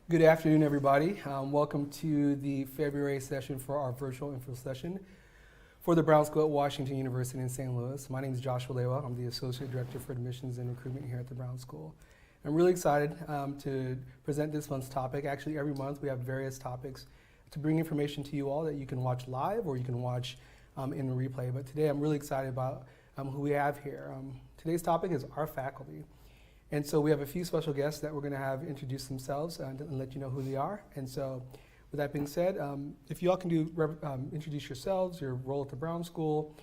Good afternoon, everybody. Welcome to the February session for our virtual info session for the Brown School at Washington University in St. Louis. My name is Joshua Lewa. I'm the Associate Director for Admissions and Recruitment here at the Brown School. I'm really excited to present this month's topic. Actually, every month we have various topics to bring information to you all that you can watch live or you can watch in replay. But today I'm really excited about who we have here. Today's topic is our faculty. And so we have a few special guests that we're going to have introduce themselves and let you know who they are. And so with that being said, if you all can introduce yourselves, your role at the Brown School,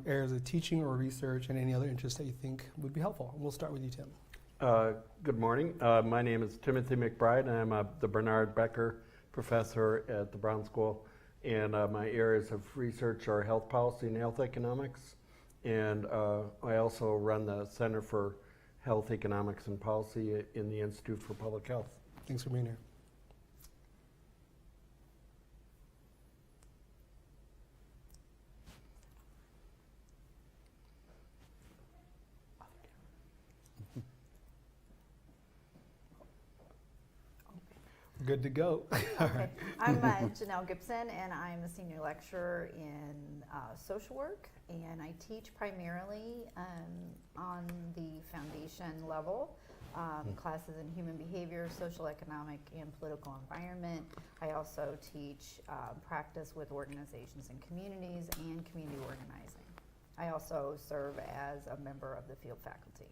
areas of teaching or research, and any other interests that you think would be helpful. And we'll start with you, Tim. Good morning. My name is Timothy McBride, and I'm the Bernard Becker Professor at the Brown School. And my areas of research are health policy and health economics. And I also run the Center for Health Economics and Policy in the Institute for Public Health. Thanks for being here. Good to go. All right. I'm Janelle Gibson, and I'm a senior lecturer in social work, and I teach primarily on the foundation level, classes in human behavior, social, economic, and political environment. I also teach practice with organizations and communities and community organizing. I also serve as a member of the field faculty.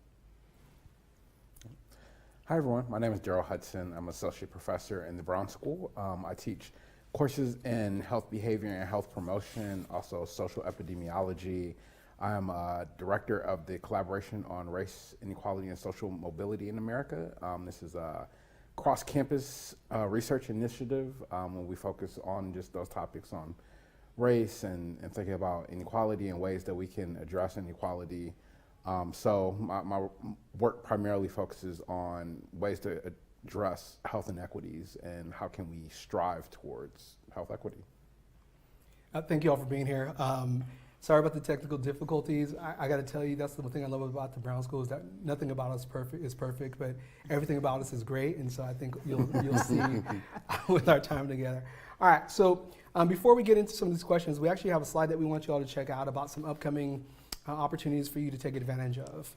Hi everyone, my name is Darryl Hudson. I'm an associate professor in the Brown School. I teach courses in health behavior and health promotion, also social epidemiology. I am a director of the Collaboration on Race, Inequality, and Social Mobility in America. This is a cross-campus research initiative where we focus on just those topics on race and thinking about inequality and ways that we can address inequality. So my work primarily focuses on ways to address health inequities and how can we strive towards health equity. Thank you all for being here. Sorry about the technical difficulties. I got to tell you, that's the thing I love about the Brown School is that nothing about us is perfect, but everything about us is great. And so I think you'll see with our time together. All right, so before we get into some of these questions, we actually have a slide that we want you all to check out about some upcoming opportunities for you to take advantage of.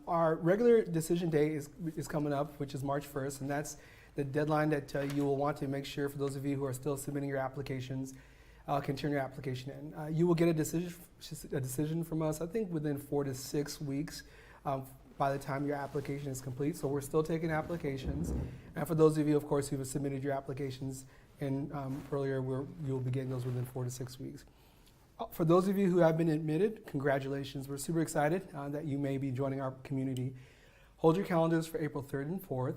Our regular decision day is coming up, which is March 1st, and that's the deadline that you will want to make sure, for those of you who are still submitting your applications, can turn your application in. You will get a decision from us, I think, within 4 to 6 weeks by the time your application is complete. So we're still taking applications. And for those of you, of course, who have submitted your applications earlier, you'll be getting those within 4 to 6 weeks. For those of you who have been admitted, congratulations. We're super excited that you may be joining our community. Hold your calendars for April 3rd and 4th.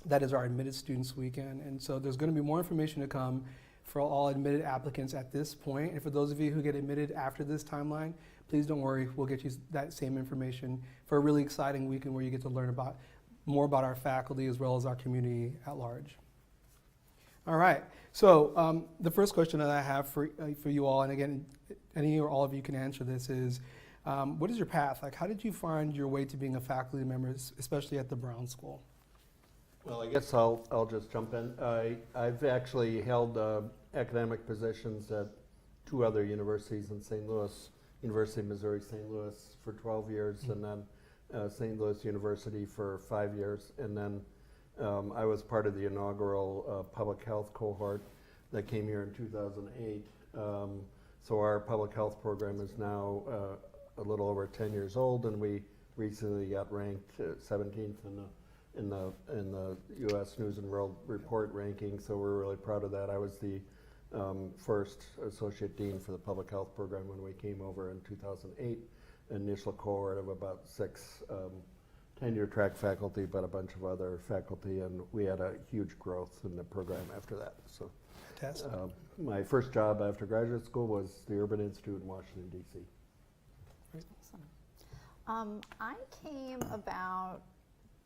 That is our admitted students weekend. And so there's going to be more information to come for all admitted applicants at this point. And for those of you who get admitted after this timeline, please don't worry. We'll get you that same information for a really exciting weekend where you get to learn more about our faculty as well as our community at large. All right, so the first question that I have for you all, and again, any or all of you can answer this, is what is your path? Like, how did you find your way to being a faculty member, especially at the Brown School? Well, I guess I'll just jump in. I've actually held academic positions at 2 other universities in St. Louis, University of Missouri St. Louis for 12 years, and then St. Louis University for 5 years, and then I was part of the inaugural public health cohort that came here in 2008. So our public health program is now a little over 10 years old, and we recently got ranked 17th in the U.S. News and World Report ranking. So we're really proud of that. I was the first associate dean for the public health program when we came over in 2008. Initial cohort of about 6 tenure track faculty, but a bunch of other faculty, and we had a huge growth in the program after that. So, Fantastic. My first job after graduate school was the Urban Institute in Washington, D.C. Awesome. I came about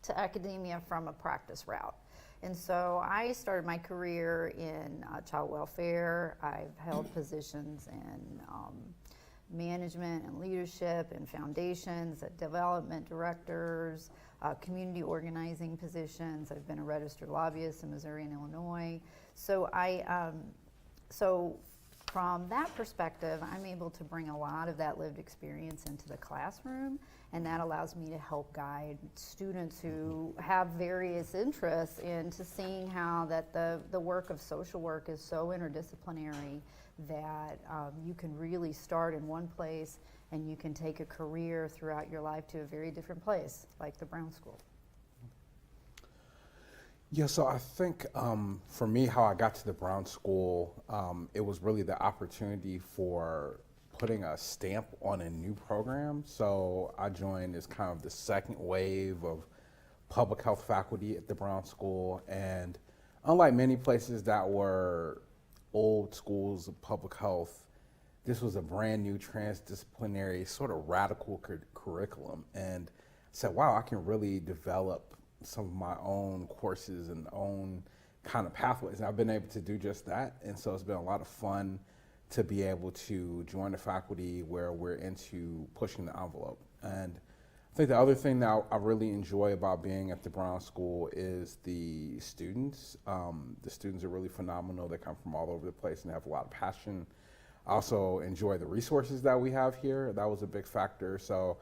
to academia from a practice route. And so I started my career in child welfare. I've held positions in management and leadership and foundations, development directors, community organizing positions. I've been a registered lobbyist in Missouri and Illinois. So so from that perspective, I'm able to bring a lot of that lived experience into the classroom, and that allows me to help guide students who have various interests into seeing how that the work of social work is so interdisciplinary that you can really start in one place and you can take a career throughout your life to a very different place, like the Brown School. Yeah, so I think for me, how I got to the Brown School, it was really the opportunity for putting a stamp on a new program. So I joined as kind of the second wave of public health faculty at the Brown School. And unlike many places that were old schools of public health, this was a brand new transdisciplinary sort of radical curriculum. And I said, wow, I can really develop some of my own courses and own kind of pathways. And I've been able to do just that. And so it's been a lot of fun to be able to join the faculty where we're into pushing the envelope. And I think the other thing that I really enjoy about being at the Brown School is the students. The students are really phenomenal. They come from all over the place and they have a lot of passion. I also enjoy the resources that we have here. That was a big factor. So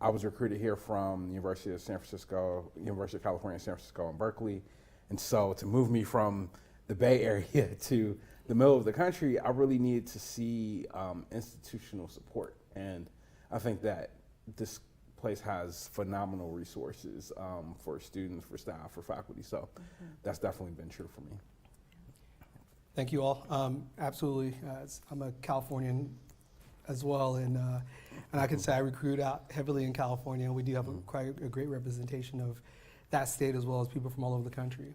I was recruited here from the University of San Francisco, University of California, San Francisco, and Berkeley. And so to move me from the Bay Area to the middle of the country, I really needed to see institutional support. And I think that this place has phenomenal resources for students, for staff, for faculty. So that's definitely been true for me. Thank you all. Absolutely. I'm a Californian as well, and I can say I recruit out heavily in California. We do have quite a great representation of that state as well as people from all over the country.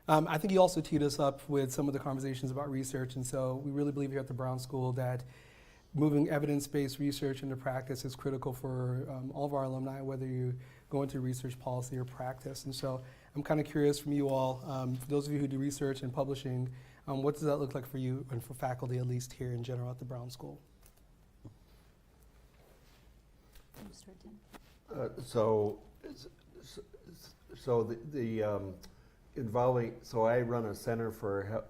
I think you also teed us up with some of the conversations about research, and so we really believe here at the Brown School that moving evidence-based research into practice is critical for all of our alumni, whether you go into research, policy, or practice. And so I'm kind of curious from you all, for those of you who do research and publishing, what does that look like for you and for faculty, at least here in general at the Brown School? So I run a center for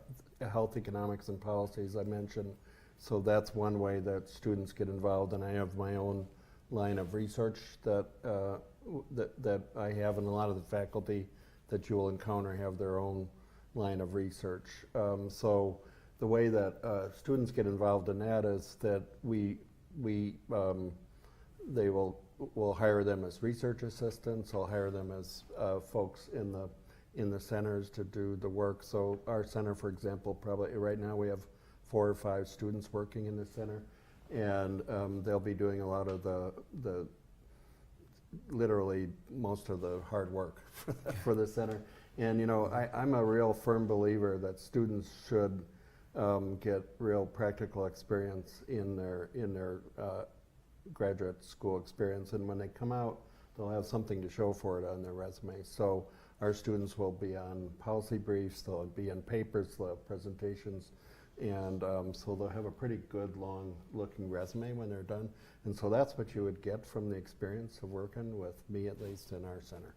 health economics and policies, I mentioned. So that's one way that students get involved, and I have my own line of research that I have, and a lot of the faculty that you will encounter have their own line of research. So the way that students get involved in that is that we'll hire them as research assistants. I'll hire them as folks in the centers to do the work. So our center, for example, probably right now we have 4 or 5 students working in the center, and they'll be doing a lot of the literally most of the hard work for the center. And you know, I'm a real firm believer that students should get real practical experience in their graduate school experience, and when they come out, they'll have something to show for it on their resume. So our students will be on policy briefs, they'll be on papers, they'll have presentations, and so they'll have a pretty good long-looking resume when they're done. And so that's what you would get from the experience of working with me, at least in our center.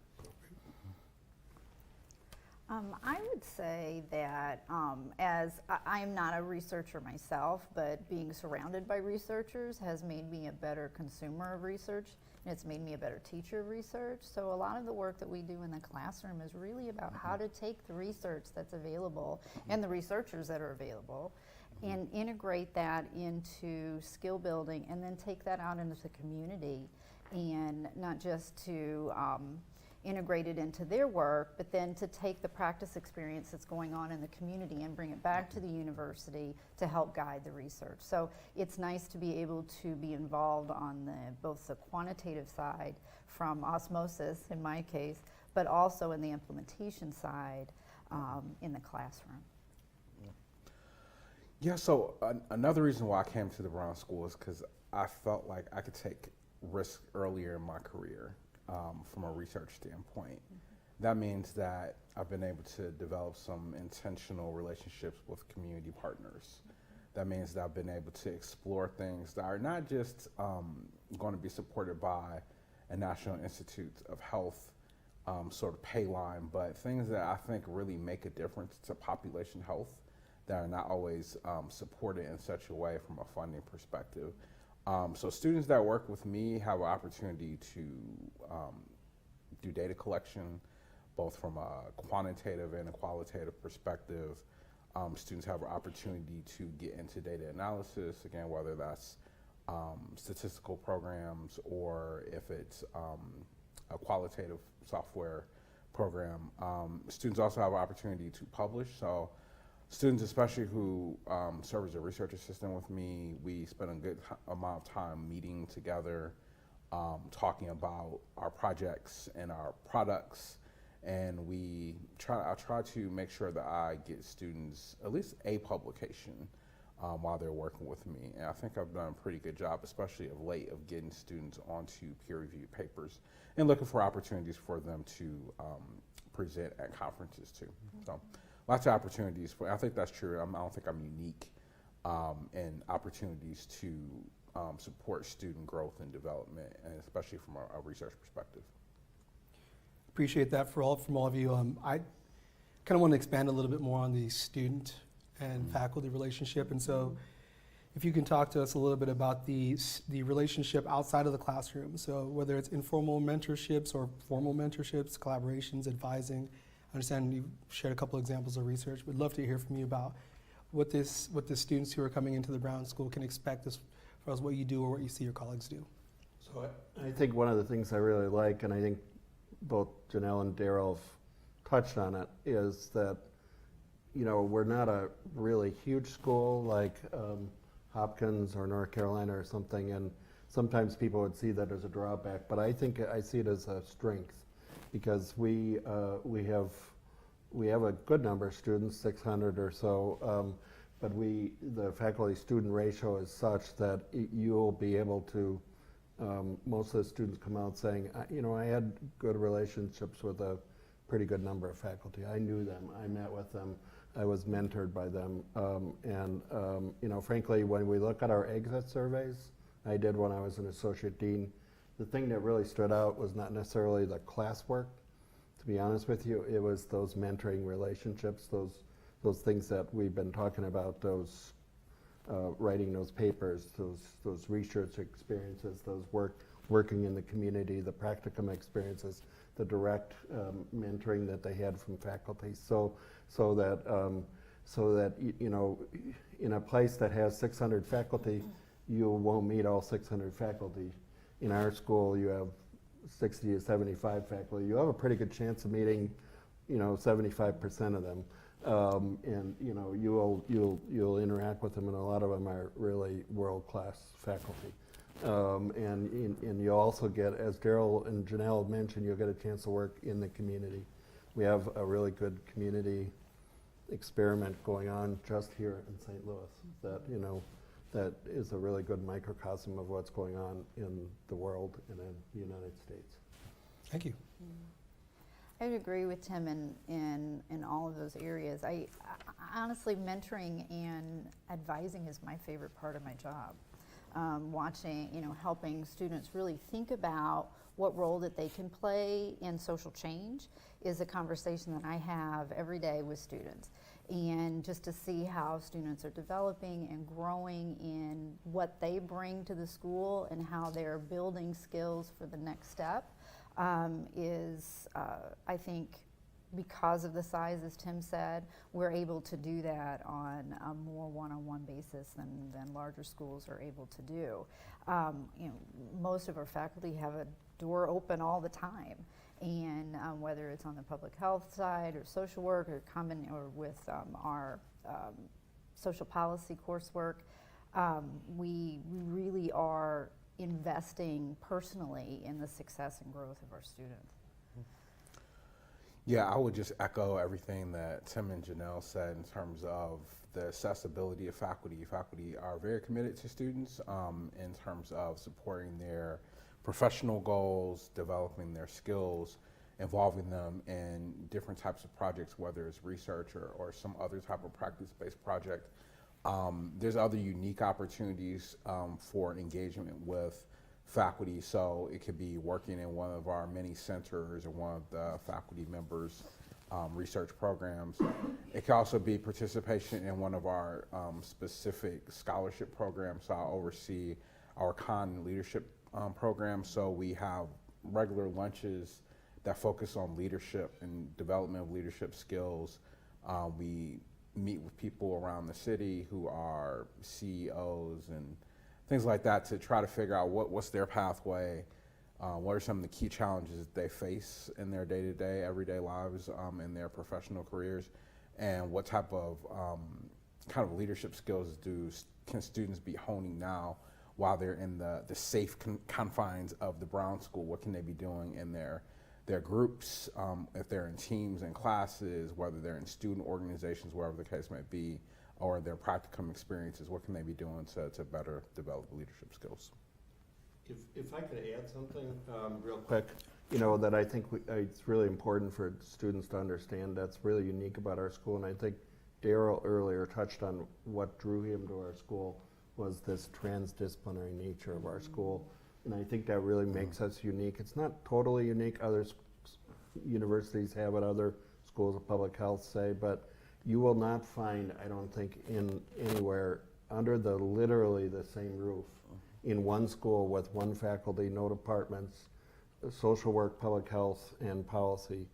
I would say that as I'm not a researcher myself, but being surrounded by researchers has made me a better consumer of research, and it's made me a better teacher of research. So a lot of the work that we do in the classroom is really about how to take the research that's available and the researchers that are available and integrate that into skill building, and then take that out into the community, and not just to integrate it into their work, but then to take the practice experience that's going on in the community and bring it back to the university to help guide the research. So it's nice to be able to be involved on both the quantitative side from osmosis in my case, but also in the implementation side in the classroom. Yeah, so another reason why I came to the Brown School is because I felt like I could take risk earlier in my career. From a research standpoint. That means that I've been able to develop some intentional relationships with community partners. That means that I've been able to explore things that are not just going to be supported by a National Institute of Health sort of pay line, but things that I think really make a difference to population health that are not always supported in such a way from a funding perspective. So students that work with me have an opportunity to do data collection, both from a quantitative and a qualitative perspective. Students have an opportunity to get into data analysis, again, whether that's statistical programs or if it's a qualitative software program. Students also have an opportunity to publish. So students, especially who serve as a research assistant with me, we spend a good amount of time meeting together, talking about our projects and our products. And I try to make sure that I get students at least a publication while they're working with me. And I think I've done a pretty good job, especially of late, of getting students onto peer-reviewed papers and looking for opportunities for them to present at conferences too. So lots of opportunities. I think that's true. I don't think I'm unique in opportunities to support student growth and development, and especially from a research perspective. Appreciate that from all of you. I kind of want to expand a little bit more on the student and faculty relationship, and so if you can talk to us a little bit about the relationship outside of the classroom. So whether it's informal mentorships or formal mentorships, collaborations, advising. I understand you shared a couple examples of research. We'd love to hear from you about what the students who are coming into the Brown School can expect as far as what you do or what you see your colleagues do. So I think one of the things I really like, and I think both Janelle and Darryl have touched on it, is that, you know, we're not a really huge school like Hopkins or North Carolina or something, and sometimes people would see that as a drawback, but I think I see it as a strength because we have a good number of students, 600 or so, but the faculty-student ratio is such that you'll be able to. Most of the students come out saying, you know, I had good relationships with a pretty good number of faculty. I knew them, I met with them, I was mentored by them. You know, frankly, when we look at our exit surveys, I did when I was an associate dean, the thing that really stood out was not necessarily the classwork, to be honest with you, it was those mentoring relationships, those things that we've been talking about, those writing those papers, those research experiences, those working in the community, the practicum experiences, the direct mentoring that they had from faculty. So that you know, in a place that has 600 faculty, you won't meet all 600 faculty. In our school, you have 60 to 75 faculty. You have a pretty good chance of meeting, you know, 75% of them. And you know, you'll interact with them, and a lot of them are really world-class faculty. And you'll also get, as Darryl and Janelle mentioned, you'll get a chance to work in the community. We have a really good community experiment going on just here in St. Louis that, you know, that is a really good microcosm of what's going on in the world and in the United States. Thank you. I would agree with Tim in all of those areas. I honestly, mentoring and advising is my favorite part of my job. Watching, you know, helping students really think about what role that they can play in social change is a conversation that I have every day with students. And just to see how students are developing and growing in what they bring to the school and how they're building skills for the next step is, I think, because of the size, as Tim said, we're able to do that on a more one-on-one basis than larger schools are able to do. You know, most of our faculty have a door open all the time, and whether it's on the public health side or social work or with our social policy coursework, we really are investing personally in the success and growth of our students. Yeah, I would just echo everything that Tim and Janelle said in terms of the accessibility of faculty. Faculty are very committed to students in terms of supporting their professional goals, developing their skills, involving them in different types of projects, whether it's research or some other type of practice-based project. There's other unique opportunities for engagement with faculty. So it could be working in one of our many centers or one of the faculty members' research programs. It can also be participation in one of our specific scholarship programs. So I oversee our con leadership program. So we have regular lunches that focus on leadership and development of leadership skills. We meet with people around the city who are CEOs and things like that to try to figure out what's their pathway, what are some of the key challenges that they face in their day-to-day, everyday lives, in their professional careers, and what type of kind of leadership skills can students be honing now while they're in the safe confines of the Brown School. What can they be doing in their groups, if they're in teams and classes, whether they're in student organizations, wherever the case might be, or their practicum experiences, what can they be doing to better develop leadership skills? If I could add something real quick, you know, that I think it's really important for students to understand that's really unique about our school, and I think Darryl earlier touched on what drew him to our school was this transdisciplinary nature of our school, and I think that really makes us unique. It's not totally unique. Other universities have it, other schools of public health say, but you will not find, I don't think, in anywhere under literally the same roof in one school with one faculty, no departments, social work, public health, and policy.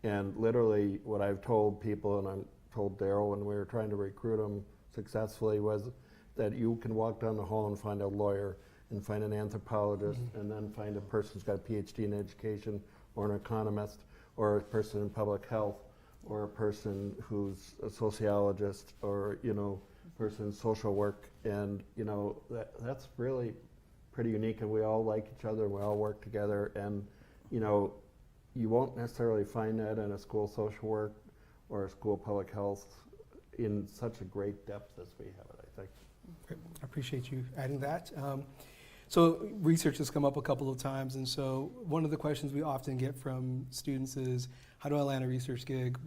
And literally what I've told people, and I told Darryl when we were trying to recruit him successfully, was that you can walk down the hall and find a lawyer and find an anthropologist and then find a person who's got a PhD in education or an economist or a person in public health or a person who's a sociologist or, you know, person in social work. And, you know, that's really pretty unique, and we all like each other and we all work together. And, you know, you won't necessarily find that in a school of social work or a school of public health in such a great depth as we have it, I think. Great. I appreciate you adding that. So research has come up a couple of times, and so one of the questions we often get from students is, how do I land a research gig?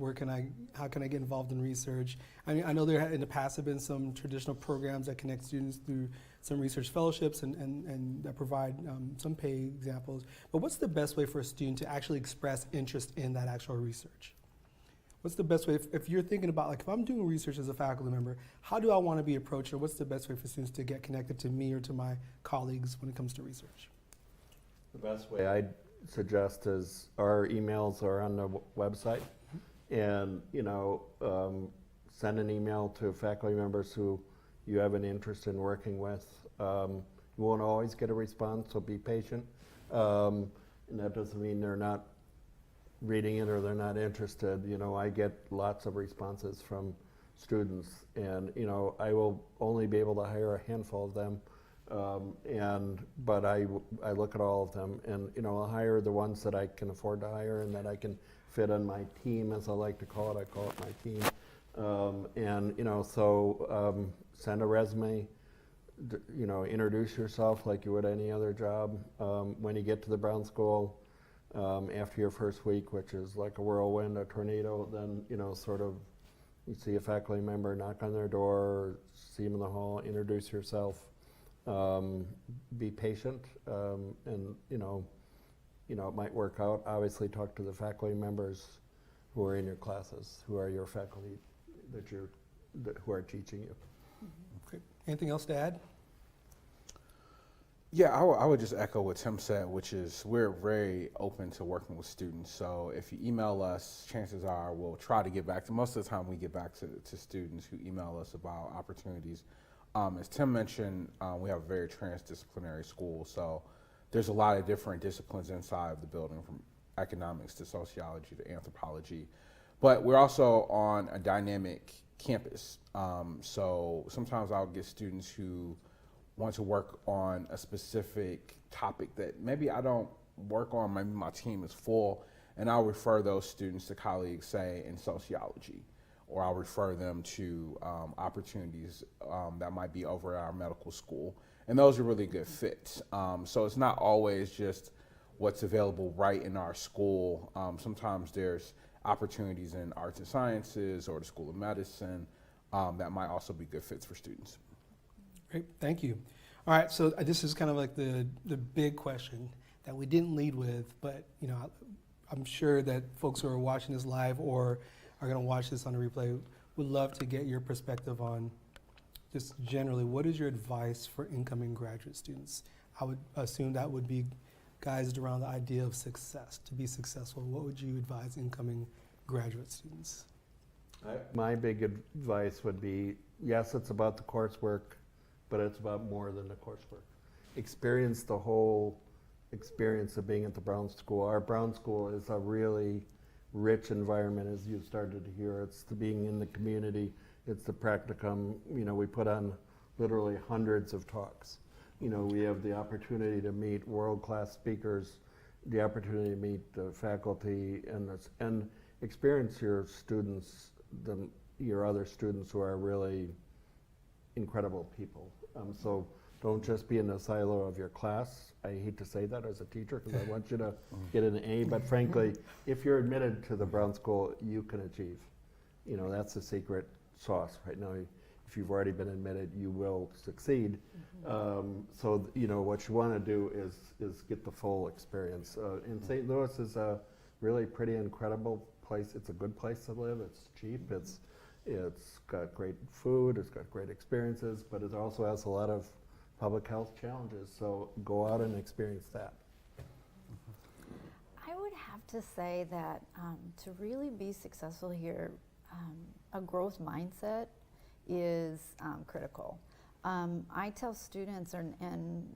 How can I get involved in research? I mean, I know there in the past have been some traditional programs that connect students through some research fellowships and that provide some pay examples, but what's the best way for a student to actually express interest in that actual research? What's the best way, if you're thinking about, like, if I'm doing research as a faculty member, how do I want to be approached, or what's the best way for students to get connected to me or to my colleagues when it comes to research? The best way I'd suggest is our emails are on the website, and, you know, send an email to faculty members who you have an interest in working with. You won't always get a response, so be patient. And that doesn't mean they're not reading it or they're not interested. You know, I get lots of responses from students, and, you know, I will only be able to hire a handful of them, but I look at all of them, and, you know, I'll hire the ones that I can afford to hire and that I can fit on my team, as I like to call it. I call it my team. And, you know, so send a resume, you know, introduce yourself like you would any other job. When you get to the Brown School, after your first week, which is like a whirlwind, a tornado, then, you know, sort of you see a faculty member, knock on their door, or see them in the hall, introduce yourself, be patient, and, you know, it might work out. Obviously, talk to the faculty members who are in your classes, who are your faculty who are teaching you. Okay. Anything else to add? Yeah, I would just echo what Tim said, which is we're very open to working with students. So if you email us, chances are we'll try to get back to, most of the time we get back to students who email us about opportunities. As Tim mentioned, we have a very transdisciplinary school, so there's a lot of different disciplines inside of the building, from economics to sociology to anthropology. But we're also on a dynamic campus. So sometimes I'll get students who want to work on a specific topic that maybe I don't work on, maybe my team is full, and I'll refer those students to colleagues, say, in sociology, or I'll refer them to opportunities that might be over at our medical school, and those are really good fits. So it's not always just what's available right in our school. Sometimes there's opportunities in arts and sciences or the School of Medicine that might also be good fits for students. Great, thank you. All right, so this is kind of like the big question that we didn't lead with, but I'm sure that folks who are watching this live or are going to watch this on the replay would love to get your perspective on just generally, what is your advice for incoming graduate students? I would assume that would be guised around the idea of success. To be successful, what would you advise incoming graduate students? My big advice would be, yes, it's about the coursework, but it's about more than the coursework. Experience the whole experience of being at the Brown School. Our Brown School is a really rich environment, as you started to hear. It's the being in the community. It's the practicum. We put on literally hundreds of talks. We have the opportunity to meet world-class speakers, the opportunity to meet the faculty, and experience your students, your other students who are really incredible people. So don't just be in the silo of your class. I hate to say that as a teacher because I want you to get an A, but frankly, if you're admitted to the Brown School, you can achieve. That's the secret sauce right now. If you've already been admitted, you will succeed. So what you want to do is get the full experience. And St. Louis is a really pretty incredible place. It's a good place to live. It's cheap. It's got great food. It's got great experiences, but it also has a lot of public health challenges. So go out and experience that. I would have to say that to really be successful here, a growth mindset is critical. I tell students and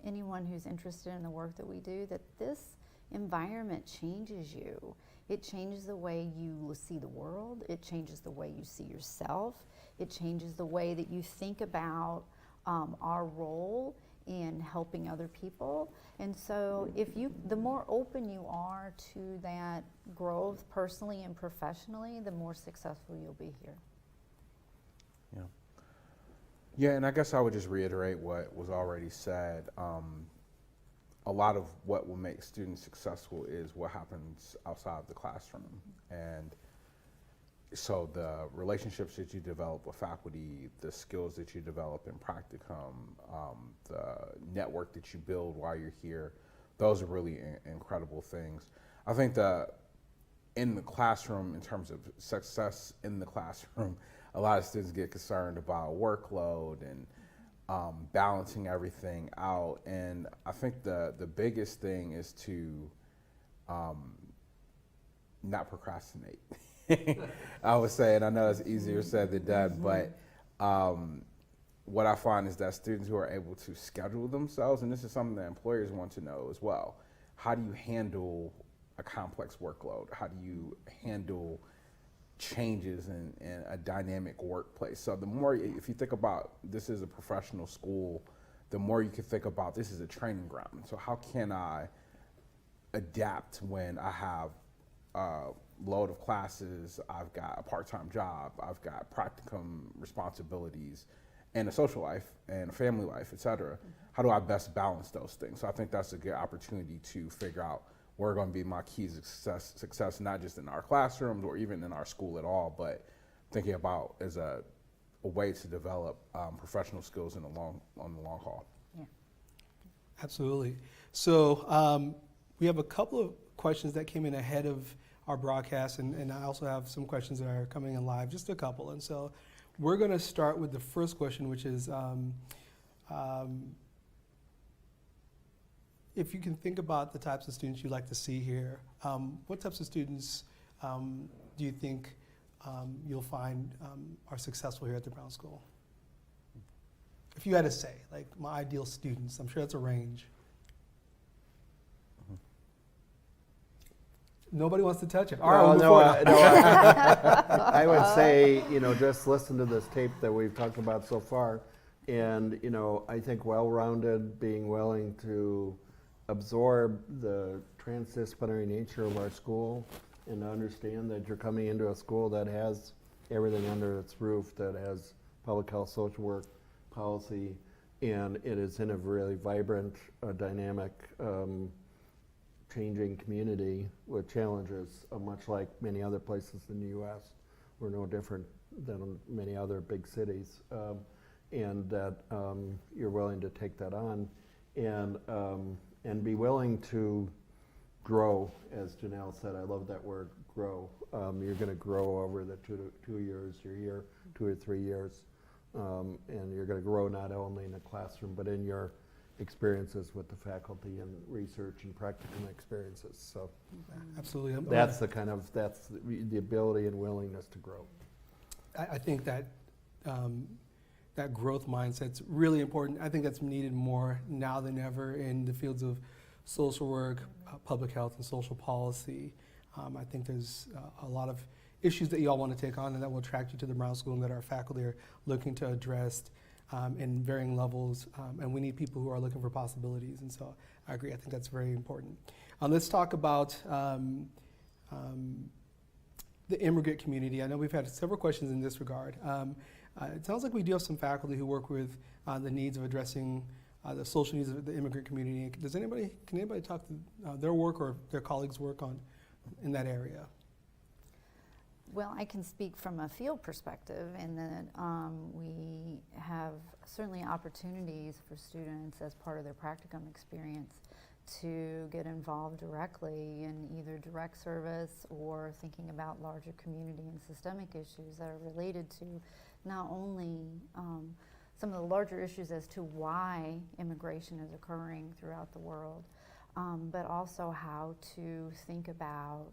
anyone who's interested in the work that we do that this environment changes you. It changes the way you see the world. It changes the way you see yourself. It changes the way that you think about our role in helping other people. And so the more open you are to that growth personally and professionally, the more successful you'll be here. Yeah, and I guess I would just reiterate what was already said. A lot of what will make students successful is what happens outside of the classroom. And so the relationships that you develop with faculty, the skills that you develop in practicum, the network that you build while you're here, those are really incredible things. I think that in the classroom, in terms of success in the classroom, a lot of students get concerned about workload and balancing everything out. And I think the biggest thing is to not procrastinate. I would say, and I know it's easier said than done, but what I find is that students who are able to schedule themselves, and this is something that employers want to know as well, how do you handle a complex workload? How do you handle changes in a dynamic workplace? So the more, if you think about this is a professional school, the more you can think about this is a training ground. So how can I adapt when I have a load of classes, I've got a part-time job, I've got practicum responsibilities, and a social life and a family life, et cetera. How do I best balance those things? So I think that's a good opportunity to figure out where are going to be my keys of success, not just in our classrooms or even in our school at all, but thinking about as a way to develop professional skills on the long haul. Yeah. Absolutely. So we have a couple of questions that came in ahead of our broadcast, and I also have some questions that are coming in live, just a couple. And so we're going to start with the first question, which is if you can think about the types of students you'd like to see here, what types of students do you think you'll find are successful here at the Brown School? If you had to say, like, my ideal students, I'm sure that's a range. Nobody wants to touch it. All right, we'll move forward. I would say, just listen to this tape that we've talked about so far. And, I think well-rounded, being willing to absorb the transdisciplinary nature of our school and understand that you're coming into a school that has everything under its roof, that has public health, social work, policy, and it is in a really vibrant, dynamic, changing community with challenges, much like many other places in the U.S. We're no different than many other big cities. and that you're willing to take that on, and be willing to grow, as Janelle said. I love that word, grow. You're going to grow over the 2 years, your year, 2 or 3 years, and you're going to grow not only in the classroom but in your experiences with the faculty and research and practicum experiences. So Absolutely. that's the ability and willingness to grow. I think that that growth mindset's really important. I think that's needed more now than ever in the fields of social work, public health, and social policy. I think there's a lot of issues that you all want to take on and that will attract you to the Brown School and that our faculty are looking to address in varying levels. And we need people who are looking for possibilities. And so I agree. I think that's very important. Let's talk about the immigrant community. I know we've had several questions in this regard. It sounds like we do have some faculty who work with the needs of addressing the social needs of the immigrant community. Can anybody talk to their work or their colleagues' work in that area? Well, I can speak from a field perspective in that we have certainly opportunities for students as part of their practicum experience to get involved directly in either direct service or thinking about larger community and systemic issues that are related to not only some of the larger issues as to why immigration is occurring throughout the world, but also how to think about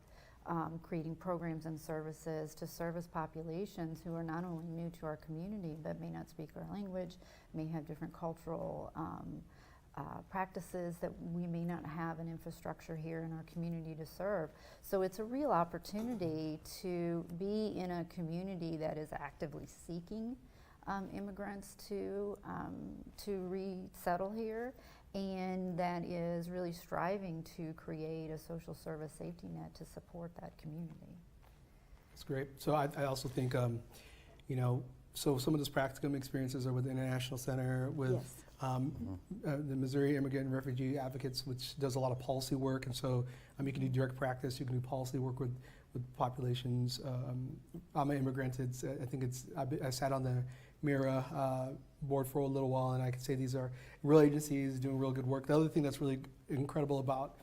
creating programs and services to service populations who are not only new to our community but may not speak our language, may have different cultural practices that we may not have an infrastructure here in our community to serve. So it's a real opportunity to be in a community that is actively seeking immigrants to resettle here, and that is really striving to create a social service safety net to support that community. That's great. So I also think, so some of those practicum experiences are with the International Center, with Yes. The Missouri Immigrant and Refugee Advocates, which does a lot of policy work. And so you can do direct practice, you can do policy work with populations. I'm an immigrant. I sat on the MIRA board for a little while, and I can say these are real agencies doing real good work. The other thing that's really incredible about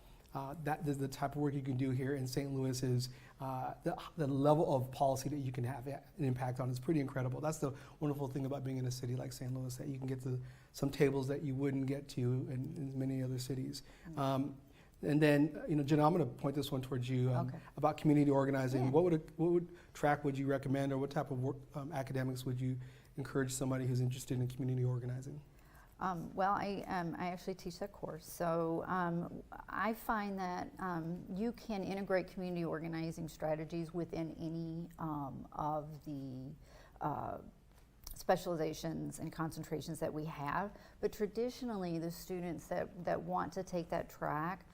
the type of work you can do here in St. Louis is the level of policy that you can have an impact on is pretty incredible. That's the wonderful thing about being in a city like St. Louis, that you can get to some tables that you wouldn't get to in many other cities. And then, Jenna, I'm going to point this one towards you about community organizing. Yeah. What track would you recommend, or what type of work, academics would you encourage somebody who's interested in community organizing? Well, I actually teach that course. So I find that you can integrate community organizing strategies within any of the specializations and concentrations that we have. But traditionally, the students that want to take that track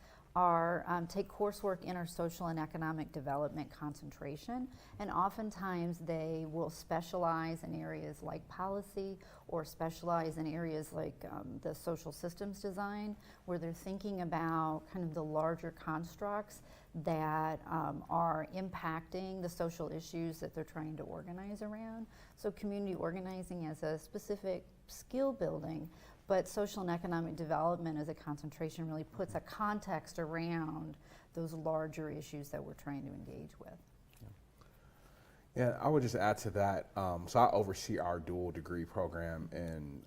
take coursework in our social and economic development concentration, and oftentimes they will specialize in areas like policy or specialize in areas like the social systems design, where they're thinking about kind of the larger constructs that are impacting the social issues that they're trying to organize around. So community organizing as a specific skill building, but social and economic development as a concentration really puts a context around those larger issues that we're trying to engage with. Yeah, I would just add to that. So I oversee our dual degree program in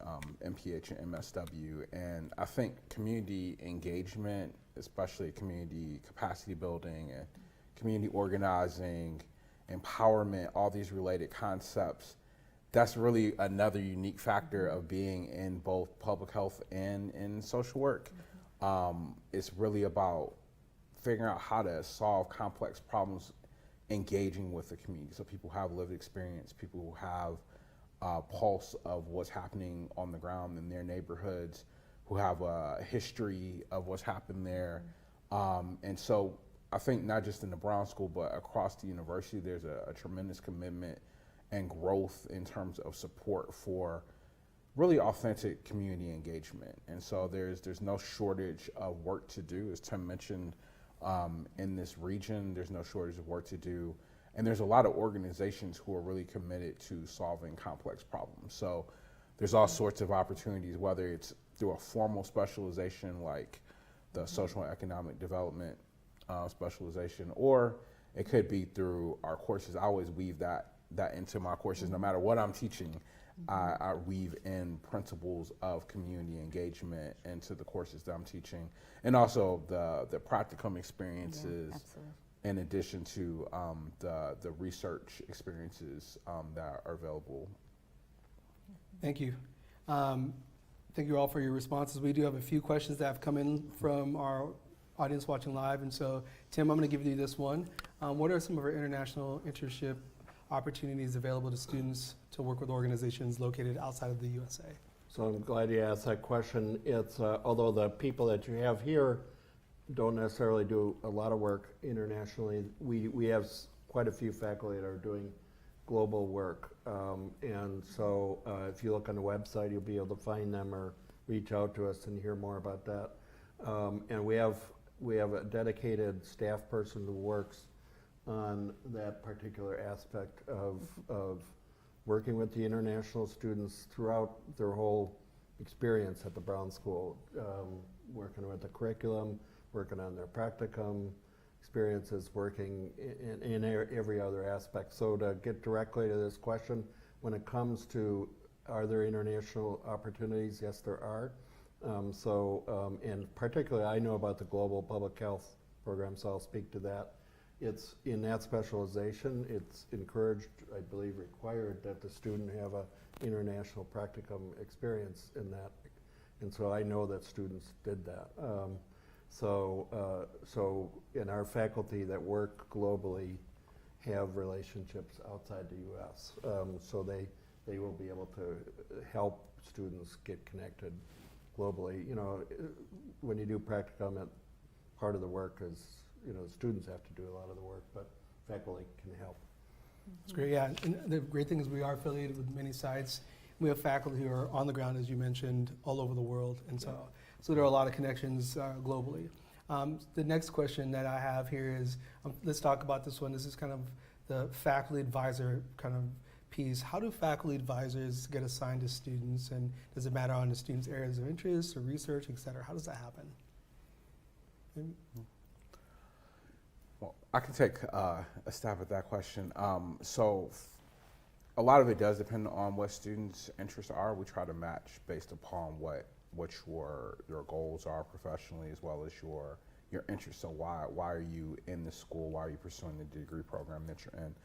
MPH and MSW, and I think community engagement, especially community capacity building and community organizing, empowerment, all these related concepts, that's really another unique factor of being in both public health and in social work. It's really about figuring out how to solve complex problems, engaging with the community. So people have lived experience, people who have a pulse of what's happening on the ground in their neighborhoods, who have a history of what's happened there. And so I think not just in the Brown School, but across the university, there's a tremendous commitment and growth in terms of support for really authentic community engagement. And so there's no shortage of work to do. As Tim mentioned, in this region, there's no shortage of work to do. And there's a lot of organizations who are really committed to solving complex problems. So there's all sorts of opportunities, whether it's through a formal specialization like the social and economic development specialization, or it could be through our courses. I always weave that into my courses. No matter what I'm teaching, I weave in principles of community engagement into the courses that I'm teaching, and also the practicum experiences, in addition to the research experiences that are available. Thank you. Thank you all for your responses. We do have a few questions that have come in from our audience watching live, and so Tim, I'm going to give you this one. What are some of our international internship opportunities available to students to work with organizations located outside of the USA? So I'm glad you asked that question. It's although the people that you have here don't necessarily do a lot of work internationally, we have quite a few faculty that are doing global work, and so if you look on the website, you'll be able to find them or reach out to us and hear more about that. And we have a dedicated staff person who works on that particular aspect of working with the international students throughout their whole experience at the Brown School, working with the curriculum, working on their practicum experiences, working in every other aspect. So to get directly to this question, when it comes to are there international opportunities, yes there are. And particularly I know about the global public health program, so I'll speak to that. It's in that specialization, it's encouraged, I believe required, that the student have an international practicum experience in that. And so I know that students did that. So in our faculty that work globally have relationships outside the U.S. So they will be able to help students get connected globally. You know, when you do practicum, part of the work is, you know, students have to do a lot of the work, but faculty can help. That's great, yeah. And the great thing is we are affiliated with many sites. We have faculty who are on the ground, as you mentioned, all over the world, and so there are a lot of connections globally. The next question that I have here is, let's talk about this one. This is kind of the faculty advisor kind of piece. How do faculty advisors get assigned to students, and does it matter on the students' areas of interest or research, et cetera? How does that happen? Well, I can take a stab at that question. So a lot of it does depend on what students' interests are. We try to match based upon what your goals are professionally, as well as your interests. So why are you in the school? Why are you pursuing the degree program that you're in?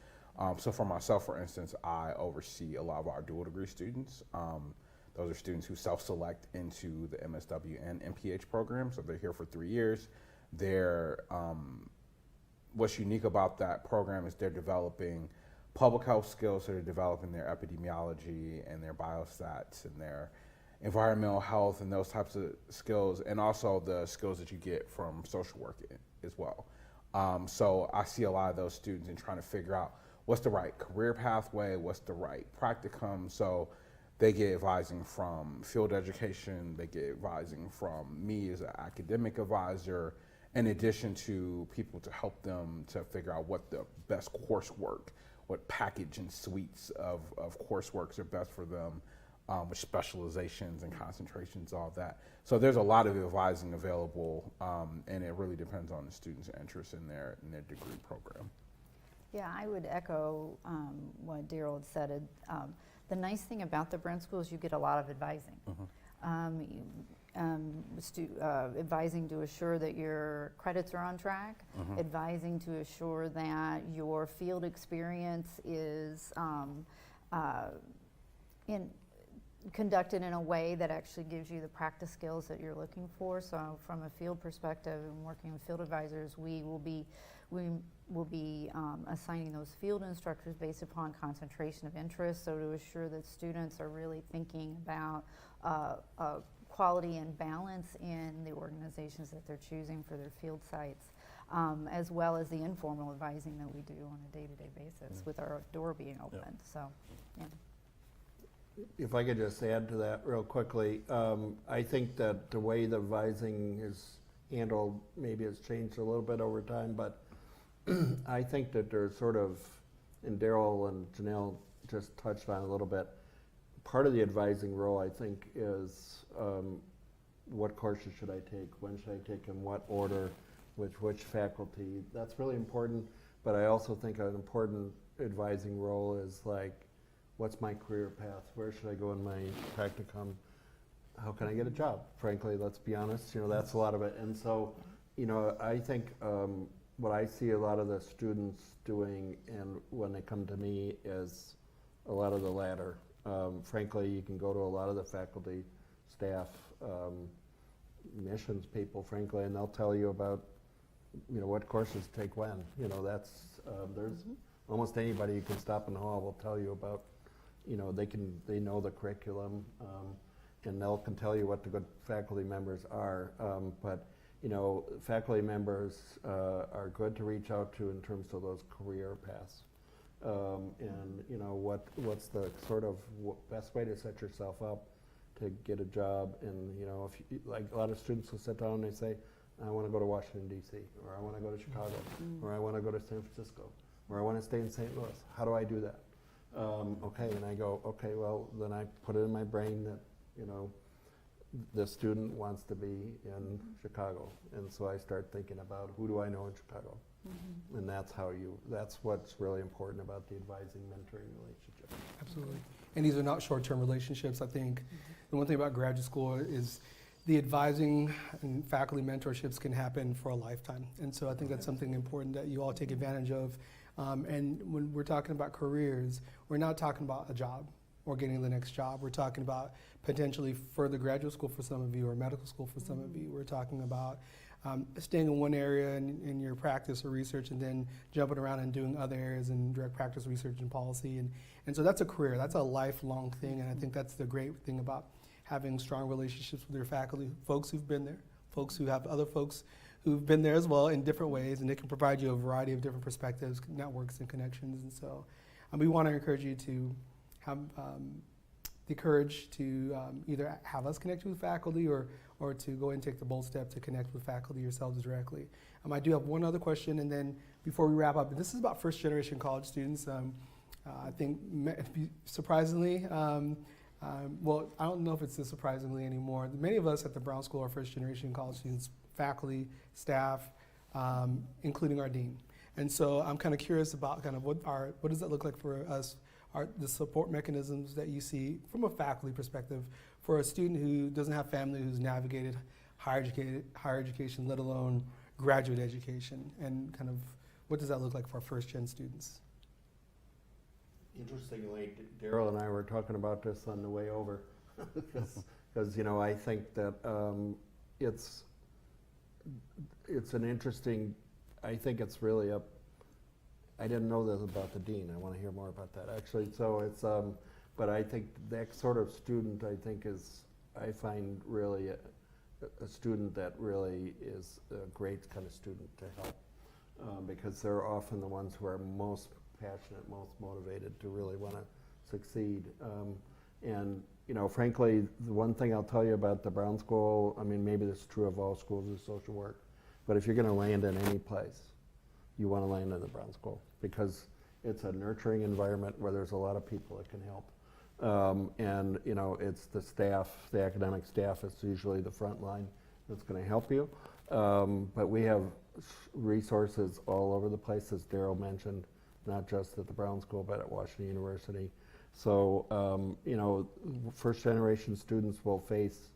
So for myself, for instance, I oversee a lot of our dual degree students. Those are students who self-select into the MSW and MPH program, so they're here for 3 years. What's unique about that program is they're developing public health skills, so they're developing their epidemiology and their biostats and their environmental health and those types of skills, and also the skills that you get from social work as well. So I see a lot of those students in trying to figure out what's the right career pathway, what's the right practicum. So they get advising from field education, they get advising from me as an academic advisor, in addition to people to help them to figure out what the best coursework, what package and suites of courseworks are best for them, with specializations and concentrations, all of that. So there's a lot of advising available, and it really depends on the student's interest in their degree program. Yeah, I would echo what Darryl had said. The nice thing about the Brown School is you get a lot of advising. Advising to assure that your credits are on track, advising to assure that your field experience is conducted in a way that actually gives you the practice skills that you're looking for. So from a field perspective and working with field advisors, we will be assigning those field instructors based upon concentration of interest, so to assure that students are really thinking about quality and balance in the organizations that they're choosing for their field sites, as well as the informal advising that we do on a day-to-day basis with our door being open. So, yeah. If I could just add to that real quickly, I think that the way the advising is handled maybe has changed a little bit over time, but I think that there's sort of, and Darryl and Janelle just touched on a little bit, part of the advising role, I think, is what courses should I take, when should I take them, what order, with which faculty. That's really important, but I also think an important advising role is like, what's my career path? Where should I go in my practicum? How can I get a job? Frankly, let's be honest, that's a lot of it. And so, I think what I see a lot of the students doing, and when they come to me, is a lot of the latter. Frankly, you can go to a lot of the faculty, staff, admissions people, frankly, and they'll tell you about, what courses to take when. There's almost anybody you can stop in the hall will tell you about, they know the curriculum, and can tell you what the good faculty members are. But faculty members are good to reach out to in terms of those career paths. And what's the sort of best way to set yourself up to get a job? And if you, like a lot of students will sit down and they say, I want to go to Washington D.C., or I want to go to Chicago, or I want to go to San Francisco, or I want to stay in St. Louis. How do I do that? Okay, and I go, okay, well then I put it in my brain that the student wants to be in Chicago, and so I start thinking about who do I know in Chicago. And that's what's really important about the advising mentoring relationship. Absolutely. And these are not short-term relationships. I think the one thing about graduate school is the advising and faculty mentorships can happen for a lifetime. And so I think that's something important that you all take advantage of. And when we're talking about careers, we're not talking about a job or getting the next job. We're talking about potentially further graduate school for some of you, or medical school for some of you. We're talking about staying in one area in your practice or research, and then jumping around and doing other areas in direct practice research and policy. And so that's a career. That's a lifelong thing, and I think that's the great thing about having strong relationships with your faculty, folks who've been there, folks who have other folks who've been there as well in different ways, and they can provide you a variety of different perspectives, networks, and connections. And so we want to encourage you to have the courage to either have us connect you with faculty, or to go and take the bold step to connect with faculty yourselves directly. I do have one other question, and then before we wrap up, this is about first-generation college students. I think surprisingly, well, I don't know if it's this surprisingly anymore. Many of us at the Brown School are first-generation college students, faculty, staff, including our dean. And so I'm kind of curious about kind of what does that look like for us, the support mechanisms that you see from a faculty perspective for a student who doesn't have family who's navigated higher education, let alone graduate education, and kind of what does that look like for first-gen students? Interestingly, Darryl and I were talking about this on the way over, because I think that it's an interesting. I think it's really I didn't know this about the dean. I want to hear more about that actually. So it's but I think that sort of student I find really a student that really is a great kind of student to help, because they're often the ones who are most passionate, most motivated to really want to succeed. And frankly, the one thing I'll tell you about the Brown School, I mean, maybe this is true of all schools of social work, but if you're going to land in any place, you want to land in the Brown School, because it's a nurturing environment where there's a lot of people that can help. And it's the staff, the academic staff is usually the front line that's going to help you. But we have resources all over the place, as Darryl mentioned, not just at the Brown School, but at Washington University. So, first generation students will face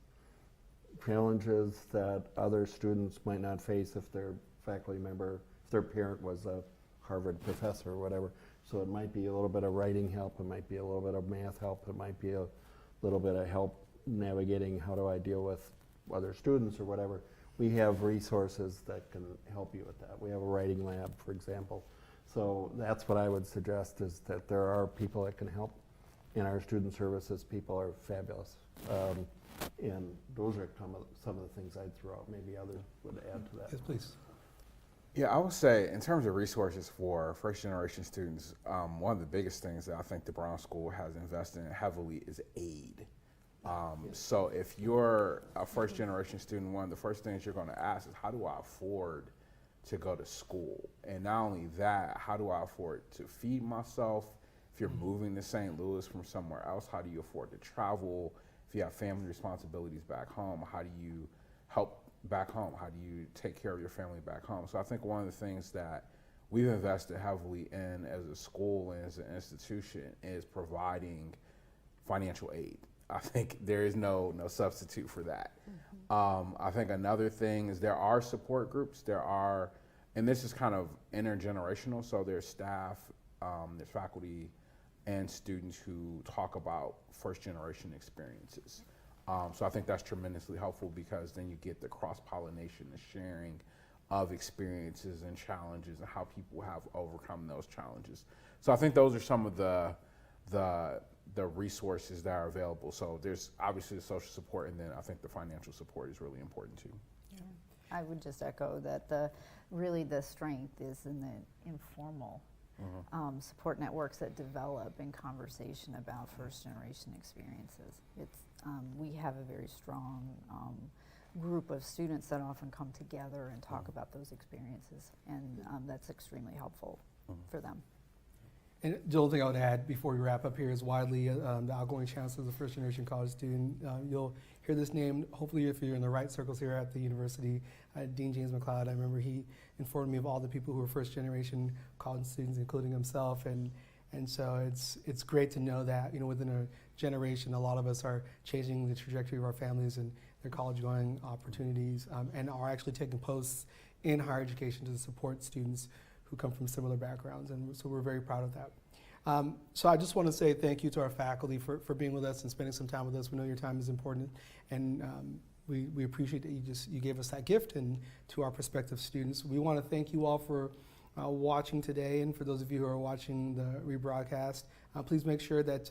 challenges that other students might not face if their faculty member, if their parent was a Harvard professor or whatever. So it might be a little bit of writing help, it might be a little bit of math help, it might be a little bit of help navigating how do I deal with other students or whatever. We have resources that can help you with that. We have a writing lab, for example. So that's what I would suggest, is that there are people that can help. And our student services people are fabulous. And those are some of the things I'd throw out. Maybe others would add to that. Yes, please. Yeah, I would say in terms of resources for first generation students, one of the biggest things that I think the Brown School has invested in heavily is aid. So if you're a first generation student, one of the first things you're going to ask is, how do I afford to go to school? And not only that, how do I afford to feed myself, If you're moving to St. Louis from somewhere else, how do you afford to travel? If you have family responsibilities back home, how do you help back home? How do you take care of your family back home? So I think one of the things that we've invested heavily in as a school and as an institution is providing financial aid. I think there is no substitute for that. I think another thing is there are support groups. And this is kind of intergenerational, so there's staff, there's faculty, and students who talk about first generation experiences. So I think that's tremendously helpful because then you get the cross-pollination, the sharing of experiences and challenges and how people have overcome those challenges. So I think those are some of the resources that are available. So there's obviously the social support, and then I think the financial support is really important too. I would just echo that really the strength is in the informal support networks that develop in conversation about first generation experiences. We have a very strong group of students that often come together and talk about those experiences, and that's extremely helpful for them. And the only thing I would add before we wrap up here is widely the outgoing chancellor is a first generation college student. You'll hear this name, hopefully if you're in the right circles here at the university, Dean James McLeod. I remember he informed me of all the people who were first generation college students, including himself. And so it's great to know that, within a generation, a lot of us are changing the trajectory of our families and their college going opportunities, and are actually taking posts in higher education to support students who come from similar backgrounds, and so we're very proud of that. So I just want to say thank you to our faculty for being with us and spending some time with us. We know your time is important, and we appreciate that you gave us that gift, and to our prospective students. We want to thank you all for watching today, and for those of you who are watching the rebroadcast, please make sure that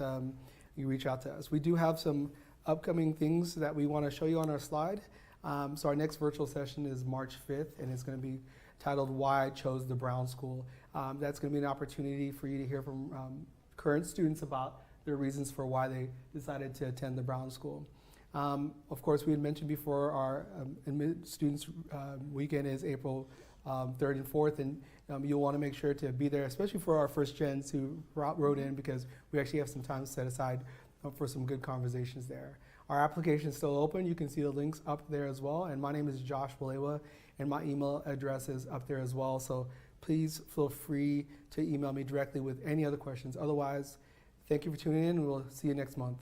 you reach out to us. We do have some upcoming things that we want to show you on our slide. So our next virtual session is March 5th, and it's going to be titled Why I Chose the Brown School. That's going to be an opportunity for you to hear from current students about their reasons for why they decided to attend the Brown School. Of course, we had mentioned before our students weekend is April 3rd and 4th, and you'll want to make sure to be there, especially for our first gens who wrote in, because we actually have some time set aside for some good conversations there. Our application is still open. You can see the links up there as well. And my name is Josh Walewa, and my email address is up there as well. So please feel free to email me directly with any other questions. Otherwise, thank you for tuning in, and we'll see you next month.